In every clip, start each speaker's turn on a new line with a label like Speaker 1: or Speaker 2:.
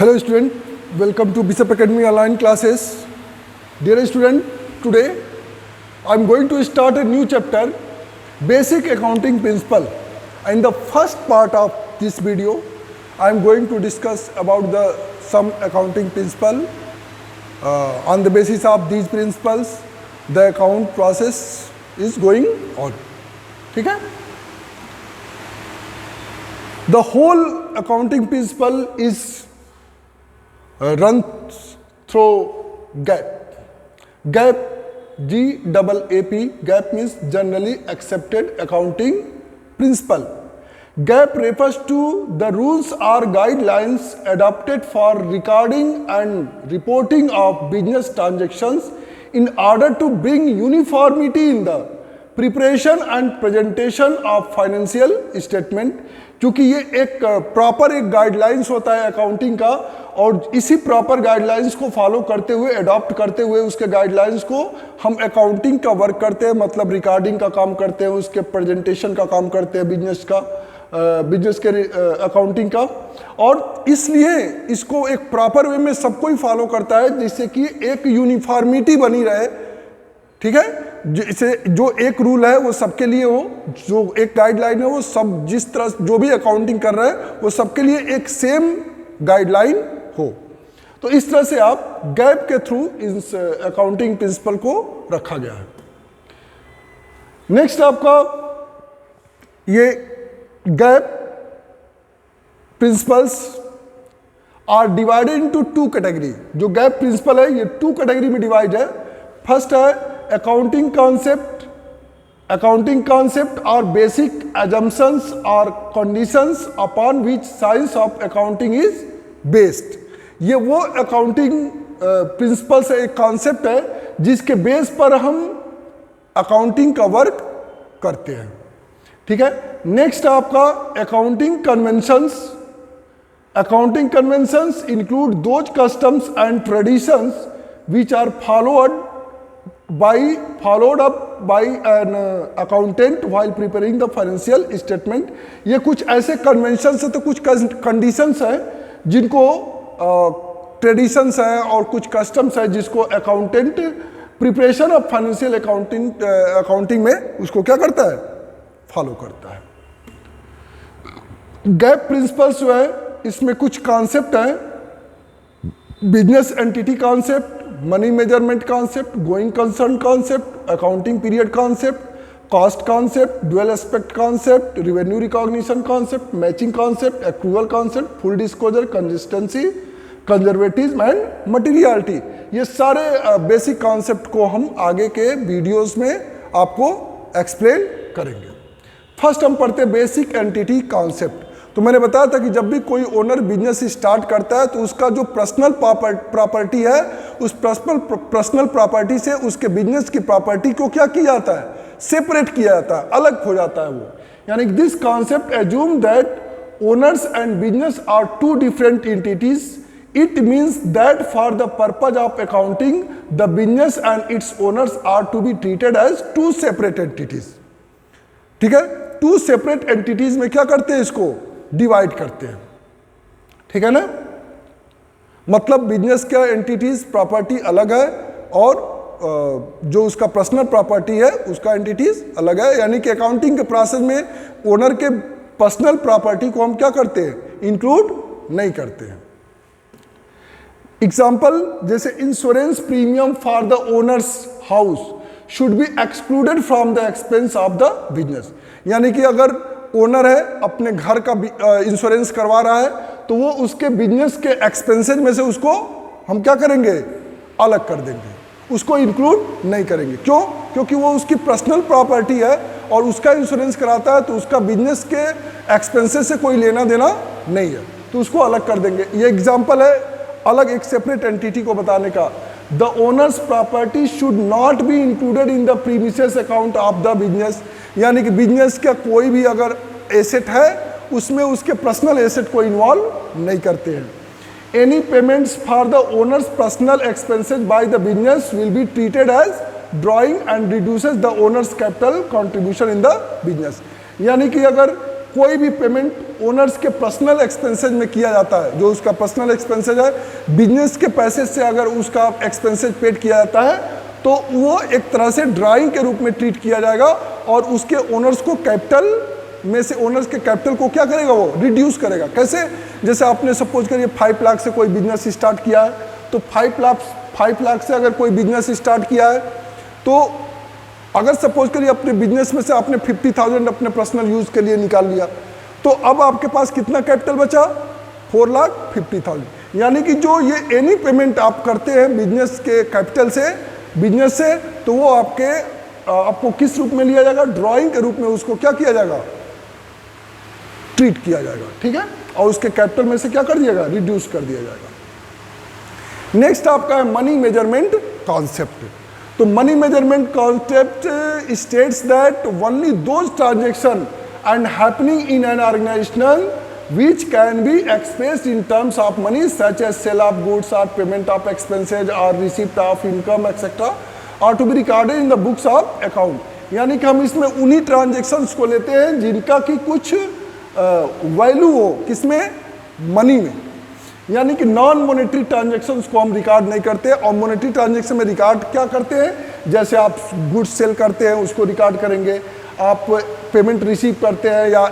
Speaker 1: Hello student, welcome to Bishop Academy online classes. Dear student, today I am going to start a new chapter, Basic Accounting Principle. In the first part of this video, I am going to discuss about some accounting principle. On the basis of these principles, the account process is going on. ठीक है? The whole accounting principle is run through GAAP. GAAP, G-A-A-P, GAAP means Generally Accepted Accounting Principle. GAAP refers to the rules or guidelines adopted for recording and reporting of business transactions in order to bring uniformity in the preparation and presentation of financial statement. क्योंकि ये एक proper एक guidelines होता है accounting का, और इसी proper guidelines को फॉलो करते हुए, अडॉप्ट करते हुए उसके गाइडलाइंस को हम अकाउंटिंग का वर्क करते हैं, मतलब रिकॉर्डिंग का काम करते हैं, उसके प्रेजेंटेशन का काम करते हैं, बिजनेस के अकाउंटिंग का। और इसलिए इसको एक प्रॉपर वे में सबको ही फॉलो करता है, जिससे कि एक यूनिफॉर्मिटी बनी रहे। ठीक है, जैसे जो एक रूल है वो सबके लिए हो, जो एक गाइडलाइन है वो सब जिस तरह जो भी अकाउंटिंग कर रहे हैं वो सबके लिए एक सेम गाइडलाइन हो। तो इस तरह से आप गैप के थ्रू इस अकाउंटिंग प्रिंसिपल को रखा गया है। नेक्स्ट आपका ये GAAP principles are divided into two category. जो गैप प्रिंसिपल है ये टू कैटेगरी में डिवाइड है। फर्स्ट है accounting concept or basic assumptions or conditions upon which science of accounting is based। ये वो accounting principles है, एक concept है जिसके बेस पर हम accounting का वर्क करते हैं। ठीक है, नेक्स्ट आपका accounting conventions। Accounting conventions include those customs and traditions which are followed up by an accountant while preparing the financial statement। ये कुछ ऐसे कन्वेंशंस है, तो कुछ कंडीशंस है जिनको ट्रेडिशंस है और कुछ कस्टम्स है जिसको accountant preparation of financial accounting में उसको क्या करता है, फॉलो करता है। गैप प्रिंसिपल्स जो है इसमें कुछ कॉन्सेप्ट है, business entity concept, money measurement concept, going concern concept, accounting period concept, cost concept, dual aspect concept, revenue recognition concept, matching concept, accrual concept, full disclosure, consistency, conservatism and materiality. ये सारे basic concept को हम आगे के videos में आपको explain करेंगे। First हम पढ़ते हैं बेसिक एंटिटी कॉन्सेप्ट। तो मैंने बताया था कि जब भी कोई ओनर बिजनेस स्टार्ट करता है तो उसका जो पर्सनल प्रॉपर्टी है, उस पर्सनल प्रॉपर्टी से उसके बिजनेस की प्रॉपर्टी को क्या किया जाता है, सेपरेट किया जाता है, अलग हो जाता है वो। यानी this concept assume that owners and business are two different entities. It means that for the purpose of accounting the business and its owners are to be treated as two separate entities. ठीक है, to separate entities में क्या करते हैं, इसको divide करते हैं। ठीक है ना, मतलब बिजनेस का एंटिटीज प्रॉपर्टी अलग है और जो उसका पर्सनल प्रॉपर्टी है उसका एंटिटीज अलग है। यानी कि अकाउंटिंग के प्रोसेस में ओनर के पर्सनल प्रॉपर्टी को हम क्या करते हैं, इंक्लूड नहीं करते हैं। एग्जाम्पल जैसे insurance premium for the owners house should be excluded from the expense of the business. यानी कि अगर ओनर है अपने घर का इंश्योरेंस करवा रहा है तो वो उसके बिजनेस के एक्सपेंसेस में से उसको हम क्या करेंगे, अलग कर देंगे, उसको इंक्लूड नहीं करेंगे। क्यों? क्योंकि वो उसकी पर्सनल प्रॉपर्टी है और उसका इंश्योरेंस कराता है तो उसका बिजनेस के एक्सपेंसेस से कोई लेना देना नहीं है, तो उसको अलग कर देंगे। ये एग्जाम्पल है अलग एक सेपरेट एंटिटी को बताने का। The owners property should not be included in the premises account of the business. यानी कि बिजनेस का कोई भी अगर एसेट है उसमें उसके पर्सनल एसेट को इन्वॉल्व नहीं करते हैं। Any payments for the owners personal expenses by the business will be treated as drawing and reduces the owners capital contribution in the business. यानी कि अगर कोई भी पेमेंट ओनर्स के पर्सनल एक्सपेंसेस में किया जाता है, जो उसका पर्सनल एक्सपेंसेस है, बिजनेस के पैसे से अगर उसका एक्सपेंसेस पेड किया जाता है तो वो एक तरह से ड्राइंग के रूप में ट्रीट किया जाएगा और उसके ओनर्स को कैपिटल में से ओनर्स के कैपिटल को क्या करेगा, वो रिड्यूस करेगा। कैसे? जैसे आपने सपोज करिए 5 लाख से कोई बिजनेस स्टार्ट किया है, तो 5 लाख से अगर कोई बिजनेस स्टार्ट किया है तो अगर सपोज करिए अपने बिजनेस में से आपने 50,000 अपने पर्सनल यूज के लिए निकाल लिया, तो अब आपके पास कितना कैपिटल बचा? 4,50,000। यानी कि जो ये एनी पेमेंट आप करते हैं बिजनेस के कैपिटल से, बिजनेस से, तो वो आपको किस रूप में लिया जाएगा? ड्राइंग के रूप में उसको क्या किया जाएगा? ट्रीट किया जाएगा, ठीक है, और उसके कैपिटल में से क्या कर दिया जाएगा? रिड्यूस कर दिया जाएगा। नेक्स्ट आपका है मनी मेजरमेंट कॉन्सेप्ट। तो money measurement concept states that only those transaction and happening in an organisation which can be expressed in terms of money such as sale of goods or payment of expenses or receipt of income etc. are to be recorded in the books of account। यानी कि हम इसमें उन्हीं transactions को लेते हैं जिनका कि कुछ वैल्यू हो, किसमें? मनी में। यानी कि नॉन मोनेटरी ट्रांजेक्शन्स को हम रिकॉर्ड नहीं करते, और मोनेटरी ट्रांजेक्शन में रिकॉर्ड क्या करते हैं? जैसे आप गुड्स सेल करते हैं उसको रिकॉर्ड करेंगे, आप पेमेंट रिसीव करते हैं या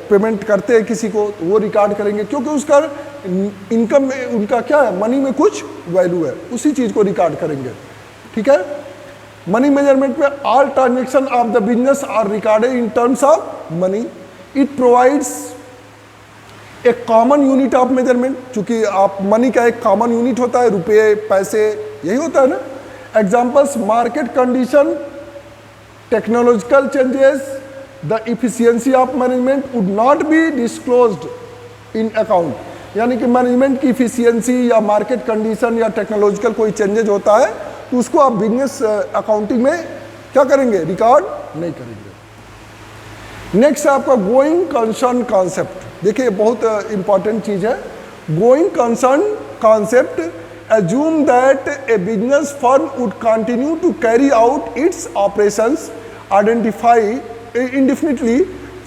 Speaker 1: पेमेंट करते हैं किसी को तो वो रिकॉर्ड करेंगे, क्योंकि उसका इनकम में उनका क्या है? मनी में कुछ वैल्यू है, उसी चीज़ को रिकॉर्ड करेंगे, ठीक है। मनी मेजरमेंट में all transaction of the business are recorded in terms of money. It provides a common unit of measurement, चूंकि आप मनी का एक कॉमन यूनिट होता है, रुपये, पैसे, यही होता है ना। Examples: market condition, technological changes, the efficiency of management would not be disclosed in account। यानी कि मैनेजमेंट की इफिशियंसी या मार्केट कंडीशन या टेक्नोलॉजिकल कोई चेंजेज होता है तो उसको आप बिजनेस अकाउंटिंग में क्या करेंगे? रिकॉर्ड नहीं करेंगे। नेक्स्ट आपका गोइंग कंसर्न कॉन्सेप्ट। देखिए बहुत इंपॉर्टेंट चीज है। Going concern concept assume that a business firm would continue to carry out its operations indefinitely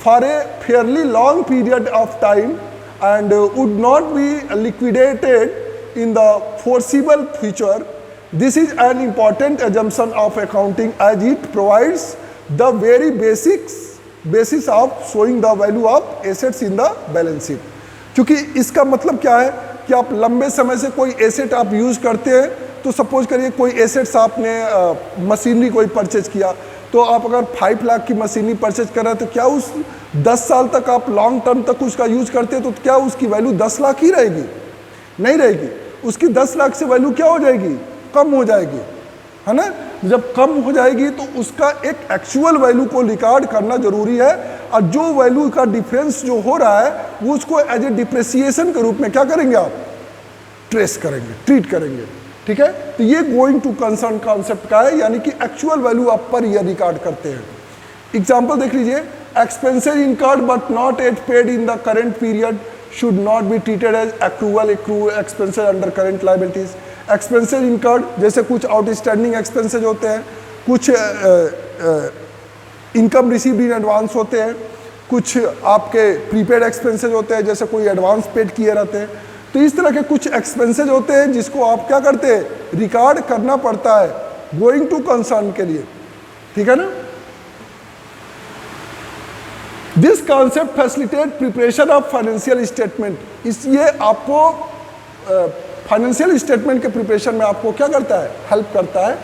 Speaker 1: for a fairly long period of time and would not be liquidated in the foreseeable future. This is an important assumption of accounting as it provides the very basis of showing the value of assets in the balance sheet। क्योंकि इसका मतलब क्या है कि आप लंबे समय से कोई एसेट आप यूज़ करते हैं, तो सपोज करिए कोई एसेट्स आपने मशीनरी कोई परचेज किया, तो आप अगर 5 लाख की मशीनरी परचेज कर रहे हैं तो क्या उस 10 साल तक आप लॉन्ग टर्म तक उसका यूज़ करते हैं तो क्या उसकी वैल्यू 10 लाख ही रहेगी? नहीं रहेगी। उसकी 10 लाख से वैल्यू क्या हो जाएगी? कम हो जाएगी, है ना। जब कम हो जाएगी तो उसका एक एक्चुअल वैल्यू को रिकॉर्ड करना जरूरी है, और जो वैल्यू का डिफरेंस जो हो रहा है वो उसको एज ए डिप्रेसिएशन के रूप में क्या करेंगे? आप ट्रेस करेंगे, ट्रीट करेंगे, ठीक है। तो ये गोइंग टू कंसर्न कॉन्सेप्ट का है, यानी कि एक्चुअल वैल्यू आप पर ईयर रिकॉर्ड करते हैं। एग्जाम्पल देख लीजिए: expenses incurred but not yet paid in the current period should not be treated as accrued expenses under current liabilities. Expenses incurred जैसे कुछ आउटस्टैंडिंग एक्सपेंसेज होते हैं, कुछ इनकम रिसीव्ड इन एडवांस होते हैं, कुछ आपके प्रीपेड एक्सपेंसेज होते हैं जैसे कोई एडवांस पेड किए रहते हैं। तो इस तरह के कुछ एक्सपेंसेज होते हैं जिसको आप क्या करते हैं? रिकॉर्ड करना पड़ता है गोइंग टू कंसर्न के लिए, ठीक है ना। This concept facilitate preparation of financial statement. इसलिए आपको फाइनेंशियल स्टेटमेंट के प्रिपरेशन में आपको क्या करता है? हेल्प करता है।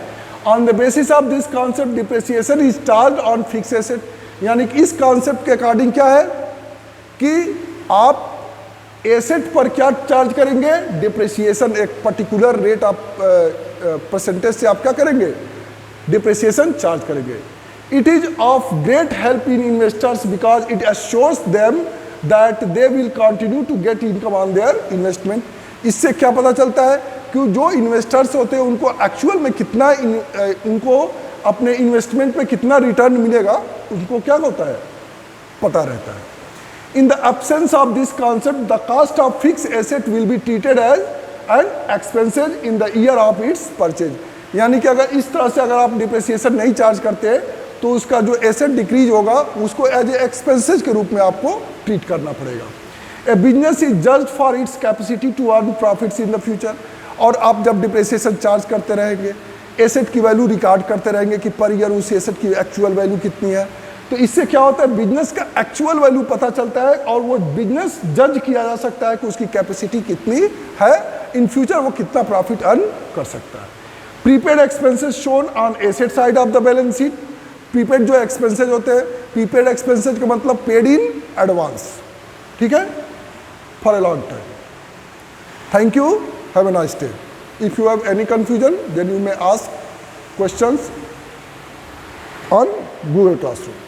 Speaker 1: On the basis of this concept depreciation is charge on fix asset. यानी कि इस कॉन्सेप्ट के अकॉर्डिंग क्या है कि आप एसेट पर क्या चार्ज करेंगे? डिप्रेसिएशन, एक पर्टिकुलर रेट ऑफ परसेंटेज से आप क्या करेंगे? डिप्रेसिएशन चार्ज करेंगे। It is of great help in investors because it assures them that they will continue to get income on their investment. इससे क्या पता चलता है कि जो इन्वेस्टर्स होते हैं उनको एक्चुअल में कितना उनको अपने इन्वेस्टमेंट में कितना रिटर्न मिलेगा, उनको क्या होता है? पता रहता है। In the absence of this concept, the cost of fixed asset will be treated as an expenses in the year of its purchase। यानी कि अगर इस तरह से अगर आप डिप्रेसिएशन नहीं चार्ज करते तो उसका जो एसेट डिक्रीज होगा उसको एज ए एक्सपेंसेस के रूप में आपको ट्रीट करना पड़ेगा। A business is judged for its capacity to earn profits in the future. और आप जब डिप्रिसिएशन चार्ज करते रहेंगे, एसेट की वैल्यू रिकॉर्ड करते रहेंगे कि पर ईयर उस एसेट की एक्चुअल वैल्यू कितनी है, तो इससे क्या होता है, बिजनेस का एक्चुअल वैल्यू पता चलता है और वो बिजनेस जज किया जा सकता है कि उसकी कैपेसिटी कितनी है, इन फ्यूचर वो कितना प्रॉफिट अर्न कर सकता है। Prepaid expenses shown on asset side of the balance sheet. Prepaid जो एक्सपेंसेस होते हैं, प्रीपेड एक्सपेंसेस का मतलब पेड इन एडवांस, ठीक है, for a long time. Thank you, have a nice day. If you have any confusion, then you may ask questions on Google Classroom.